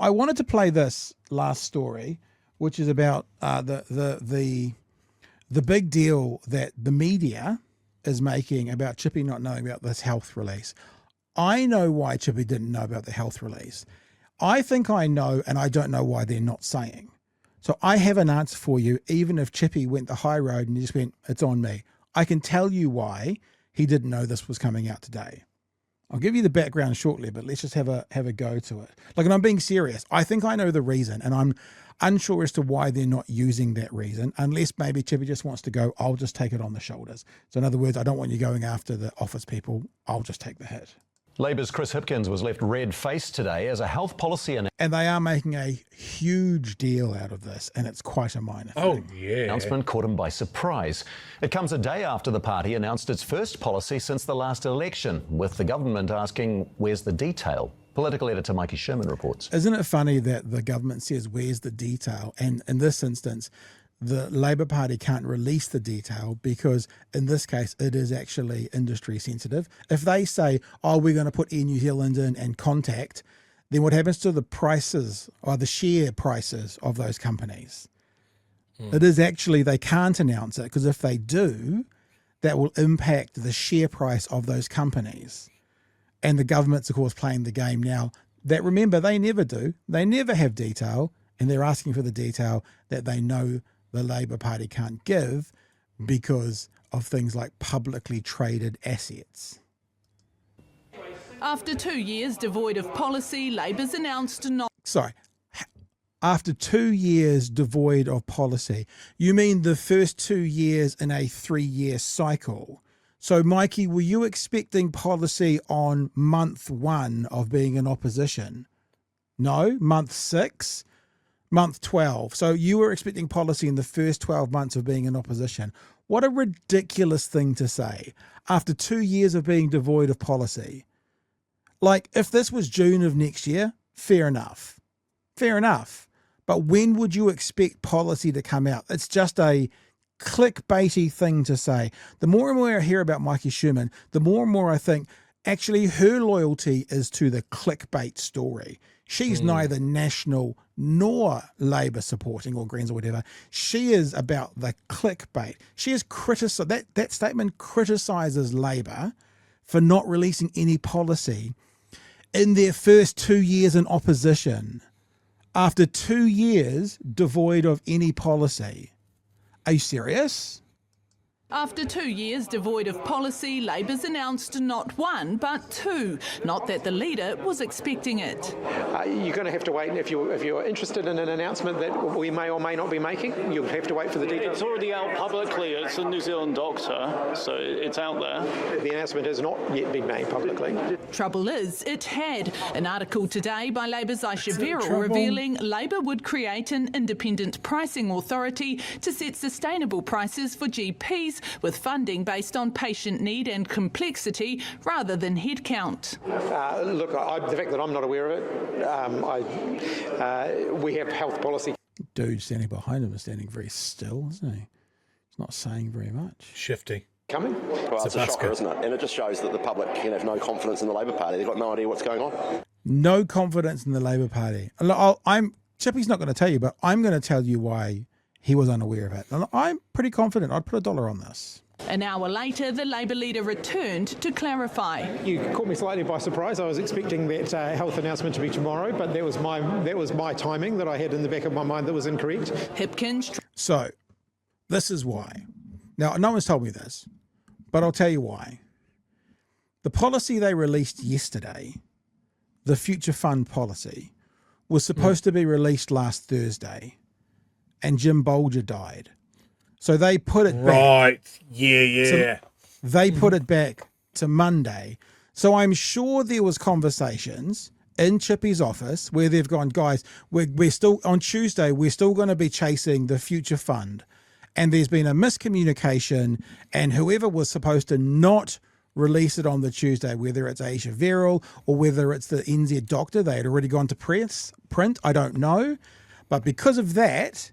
I wanted to play this last story, which is about the big deal that the media is making about Chippy not knowing about this health release. I know why Chippy didn't know about the health release. I think I know, and I don't know why they're not saying. So I have an answer for you, even if Chippy went the high road and he just went, it's on me. I can tell you why he didn't know this was coming out today. I'll give you the background shortly, but let's just have a go to it. Like, and I'm being serious. I think I know the reason, and I'm unsure as to why they're not using that reason, unless maybe Chippy just wants to go, I'll just take it on the shoulders. So in other words, I don't want you going after the office people. I'll just take the hit. Labor's Chris Hipkins was left red-faced today as a health policy and they are making a huge deal out of this, and it's quite a minor thing. Oh, yeah. Announcement caught him by surprise. It comes a day after the party announced its first policy since the last election, with the government asking, where's the detail? Political editor Mikey Sherman reports. Isn't it funny that the government says, where's the detail? And in this instance, the Labour Party can't release the detail because in this case, it is actually industry sensitive. If they say, oh, we're going to put Air New Zealand in and Contact, then what happens to the prices or the share prices of those companies? It is actually, they can't announce it because if they do, that will impact the share price of those companies. And the government's, of course, playing the game now that, remember, they never do. They never have detail, and they're asking for the detail that they know the Labour Party can't give because of things like publicly traded assets. After 2 years devoid of policy, Labour's announced not... Sorry. After 2 years devoid of policy, you mean the first 2 years in a 3-year cycle? So, Mikey, were you expecting policy on month 1 of being in opposition? No? Month 6? Month 12. So you were expecting policy in the first 12 months of being in opposition. What a ridiculous thing to say after 2 years of being devoid of policy. Like, if this was June of next year, fair enough. Fair enough. But when would you expect policy to come out? It's just a clickbaity thing to say. The more and more I hear about Mikey Sherman, the more and more I think actually her loyalty is to the clickbait story. She's neither National nor Labour supporting or Greens or whatever. She is about the clickbait. She is that statement criticises Labour for not releasing any policy in their first 2 years in opposition. After 2 years devoid of any policy. Are you serious? After 2 years devoid of policy, Labour's announced not 1 but 2. Not that the leader was expecting it. You're going to have to wait. If you're interested in an announcement that we may or may not be making, you'll have to wait for the details. It's already out publicly. It's a New Zealand doctor, so it's out there. The announcement has not yet been made publicly. Trouble is, it had. An article today by Labour's Aisha Verrill revealing Labour would create an independent pricing authority to set sustainable prices for GPs with funding based on patient need and complexity rather than headcount. Look, the fact that I'm not aware of it, we have health policy. Dude standing behind him is standing very still, isn't he? He's not saying very much. Shifty. Coming? Well, it's a shocker, isn't it? And it just shows that the public can have no confidence in the Labour Party. They've got no idea what's going on. No confidence in the Labour Party. Chippy's not going to tell you, but I'm going to tell you why he was unaware of it. And I'm pretty confident. I'd put $1 on this. An hour later, the Labour leader returned to clarify. You caught me slightly by surprise. I was expecting that health announcement to be tomorrow, but that was my timing that I had in the back of my mind that was incorrect. Hipkins. So, this is why. Now, no one's told me this, but I'll tell you why. The policy they released yesterday, the Future Fund policy, was supposed to be released last Thursday, and Jim Bolger died. So they put it back. Right. Yeah. They put it back to Monday. So I'm sure there was conversations in Chippy's office where they've gone, guys, we're still on Tuesday, we're still going to be chasing the Future Fund. And there's been a miscommunication, and whoever was supposed to not release it on the Tuesday, whether it's Aisha Verrill or whether it's the NZ doctor, they had already gone to print, I don't know. But because of that,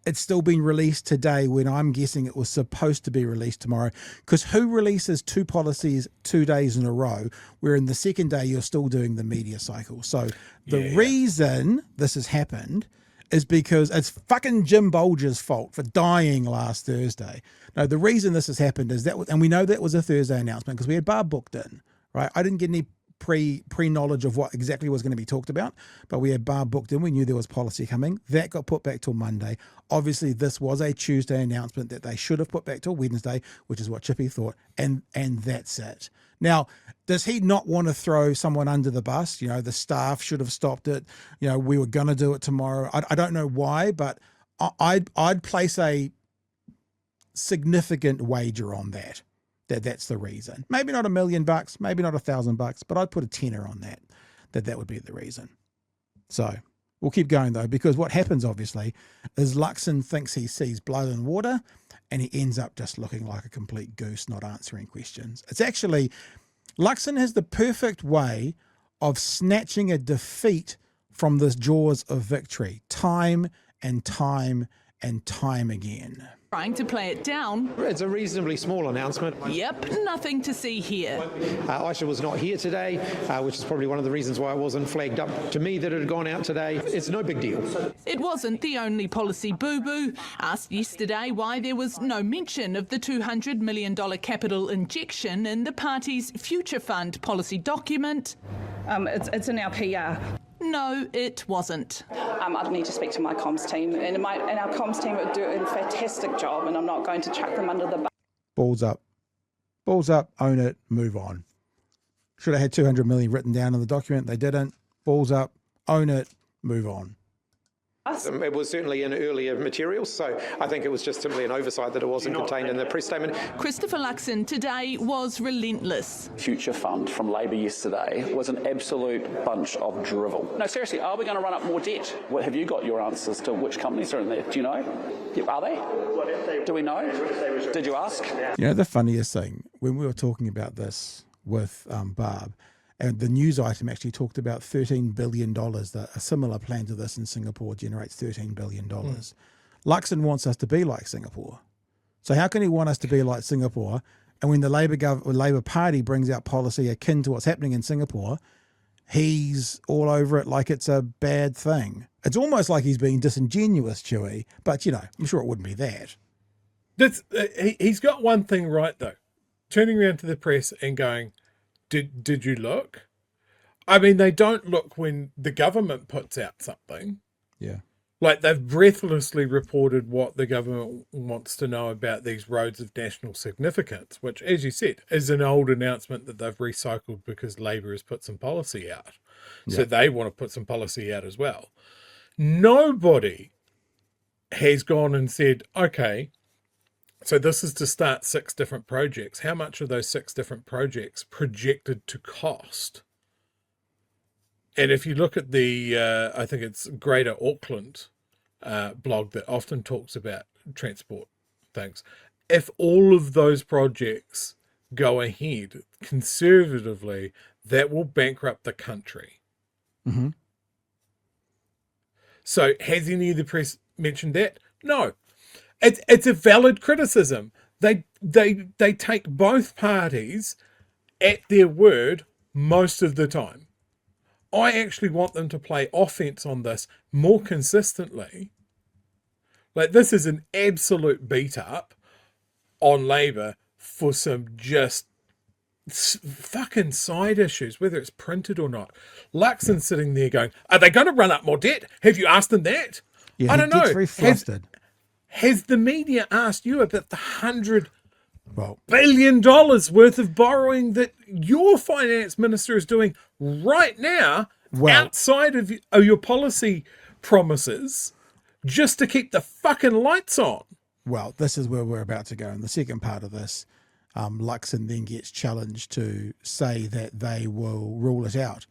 it's still been released today when I'm guessing it was supposed to be released tomorrow. Because who releases 2 policies 2 days in a row, where in the second day you're still doing the media cycle? So the reason this has happened is because it's fucking Jim Bolger's fault for dying last Thursday. No, the reason this has happened is that, and we know that was a Thursday announcement because we had Barb booked in, right? I didn't get any pre-knowledge of what exactly was going to be talked about, but we had Barb booked in. We knew there was policy coming. That got put back till Monday. Obviously, this was a Tuesday announcement that they should have put back till Wednesday, which is what Chippy thought, and that's it. Now, does he not want to throw someone under the bus? You know, the staff should have stopped it. You know, we were going to do it tomorrow. I don't know why, but I'd place a significant wager on that. That's the reason. Maybe not $1 million, maybe not $1,000, but I'd put a tenner on that would be the reason. So we'll keep going though, because what happens obviously is Luxon thinks he sees blood and water, and he ends up just looking like a complete goose, not answering questions. It's actually, Luxon has the perfect way of snatching a defeat from the jaws of victory, time and time and time again. Trying to play it down. It's a reasonably small announcement. Yep, nothing to see here. Aisha was not here today, which is probably one of the reasons why it wasn't flagged up to me that it had gone out today. It's no big deal. It wasn't the only policy boo-boo. Asked yesterday why there was no mention of the $200 million capital injection in the party's Future Fund policy document. It's in our PR. No, it wasn't. I'd need to speak to my comms team, and our comms team would do a fantastic job, and I'm not going to chuck them under the bus. Balls up, own it, move on. Should have had 200 million written down in the document. They didn't. Balls up, own it, move on. It was certainly in earlier materials, so I think it was just simply an oversight that it wasn't contained in the press statement. Christopher Luxon today was relentless. Future Fund from Labor yesterday was an absolute bunch of drivel. No, seriously, are we going to run up more debt? Well, have you got your answers to which companies are in there? Do you know? Are they? Do we know? Did you ask? You know, the funniest thing, when we were talking about this with Barb, and the news item actually talked about $13 billion, that a similar plan to this in Singapore generates $13 billion. Luxon wants us to be like Singapore. So how can he want us to be like Singapore? And when the Labour Party brings out policy akin to what's happening in Singapore, he's all over it like it's a bad thing. It's almost like he's being disingenuous, Chewie, but, you know, I'm sure it wouldn't be that. He's got one thing right, though. Turning around to the press and going, Did you look? I mean, they don't look when the government puts out something. Yeah. Like, they've breathlessly reported what the government wants to know about these roads of national significance, which, as you said, is an old announcement that they've recycled because Labor has put some policy out. Yeah. So they want to put some policy out as well. Nobody has gone and said, okay, so this is to start 6 different projects. How much are those 6 different projects projected to cost? And if you look at the, I think it's Greater Auckland blog that often talks about transport things, if all of those projects go ahead conservatively, that will bankrupt the country. Mm-hmm. So has any of the press mentioned that? No. It's a valid criticism. They take both parties at their word most of the time. I actually want them to play offense on this more consistently. Like, this is an absolute beat up on Labor for some just fucking side issues, whether it's printed or not. Luxon's sitting there going, are they going to run up more debt? Have you asked them that? Yeah, I don't know. Very flustered. Has the media asked you about the $100 billion worth of borrowing that your finance minister is doing right now outside of your policy promises just to keep the fucking lights on? Well, this is where we're about to go. In the second part of this, Luxon then gets challenged to say that they will rule it out.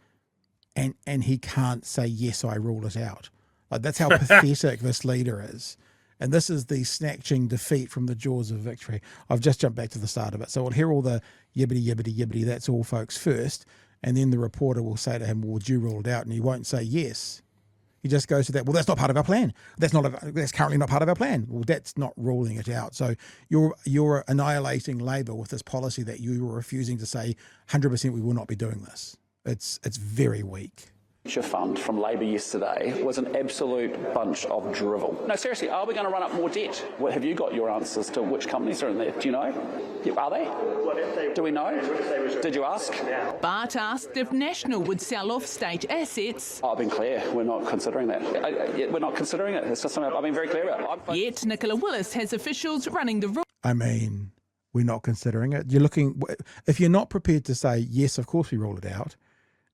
And he can't say, yes, I rule it out. Like, that's how pathetic this leader is. And this is the snatching defeat from the jaws of victory. I've just jumped back to the start of it. So we'll hear all the yibbity, yibbity, yibbity, that's all, folks, first. And then the reporter will say to him, well, would you rule it out? And he won't say yes. He just goes to that. Well, that's not part of our plan. That's currently not part of our plan. Well, that's not ruling it out. So you're annihilating Labor with this policy that you were refusing to say 100% we will not be doing this. It's very weak. Fund from Labor yesterday was an absolute bunch of drivel. No, seriously, are we going to run up more debt? Have you got your answers to which companies are in there? Do you know? Are they? Do we know? Did you ask? Bart asked if National would sell off state assets. I've been clear. We're not considering that. We're not considering it. It's just something I've been very clear about. Yet Nicola Willis has officials running the room. I mean, we're not considering it. If you're not prepared to say, yes, of course we rule it out,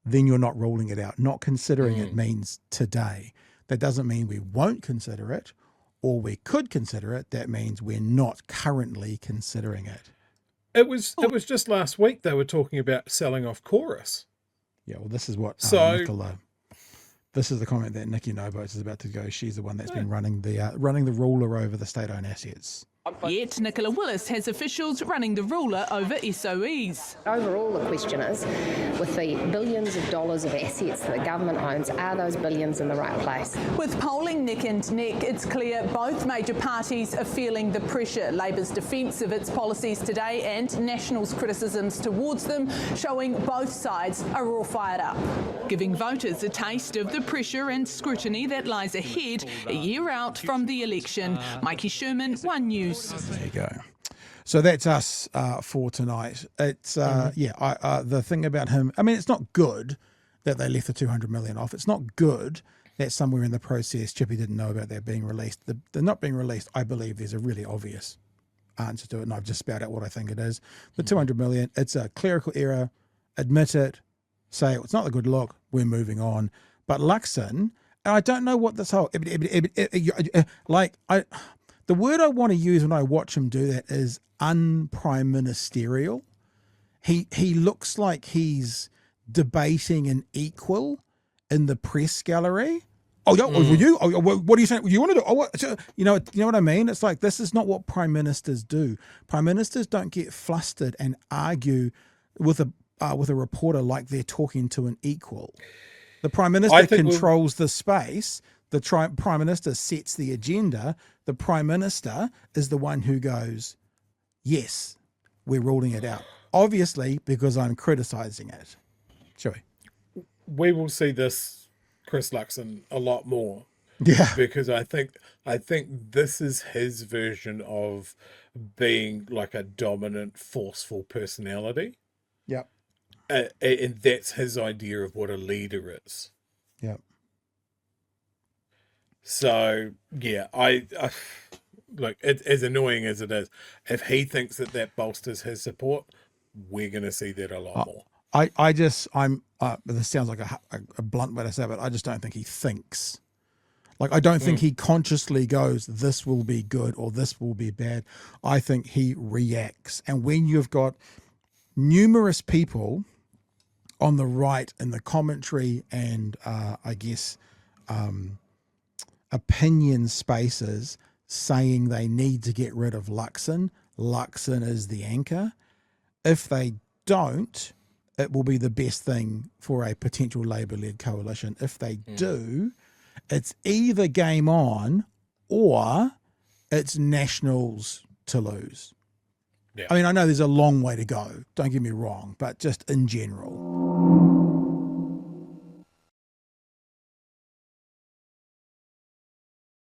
then you're not ruling it out. Not considering it means today. That doesn't mean we won't consider it, or we could consider it. That means we're not currently considering it. It was just last week they were talking about selling off Chorus. Yeah, well, this is what Nicola. This is the comment that Nikki Noboats is about to go. She's the one that's been running the ruler over the state-owned assets. Yet Nicola Willis has officials running the ruler over SOEs. Overall, the question is, with the billions of dollars of assets that the government owns, are those billions in the right place? With polling neck and neck, it's clear both major parties are feeling the pressure. Labor's defence of its policies today and National's criticisms towards them, showing both sides are all fired up, giving voters a taste of the pressure and scrutiny that lies ahead a year out from the election. Mikey Sherman, One News. There you go. So that's us for tonight. It's the thing about him. I mean, it's not good that they left the 200 million off. It's not good that somewhere in the process Chippy didn't know about that being released. They're not being released. I believe there's a really obvious answer to it, and I've just spelled out what I think it is. The 200 million. It's a clerical error. Admit it. Say it's not a good look. We're moving on. But Luxon, and I don't know what this whole the word I want to use when I watch him do that is unprime ministerial. He looks like he's debating an equal in the press gallery. Oh, yeah, you? Oh, what are you saying? You want to do? Oh, what? You know what I mean? It's like this is not what prime ministers do. Prime ministers don't get flustered and argue with a reporter like they're talking to an equal. The prime minister controls the space. The prime minister sets the agenda. The prime minister is the one who goes, yes, we're ruling it out. Obviously, because I'm criticising it. Chewie. We will see this Chris Luxon a lot more. Yeah. Because I think this is his version of being like a dominant, forceful personality. Yep. And that's his idea of what a leader is. Yep. So, yeah, I look, as annoying as it is, if he thinks that bolsters his support, we're going to see that a lot more. This sounds like a blunt way to say it, but I just don't think he thinks. Like, I don't think he consciously goes, this will be good or this will be bad. I think he reacts. And when you've got numerous people on the right in the commentary and, opinion spaces saying they need to get rid of Luxon. Luxon is the anchor. If they don't, it will be the best thing for a potential Labour-led coalition. If they do, it's either game on or it's Nationals to lose. Yeah. I mean, I know there's a long way to go, don't get me wrong, but just in general.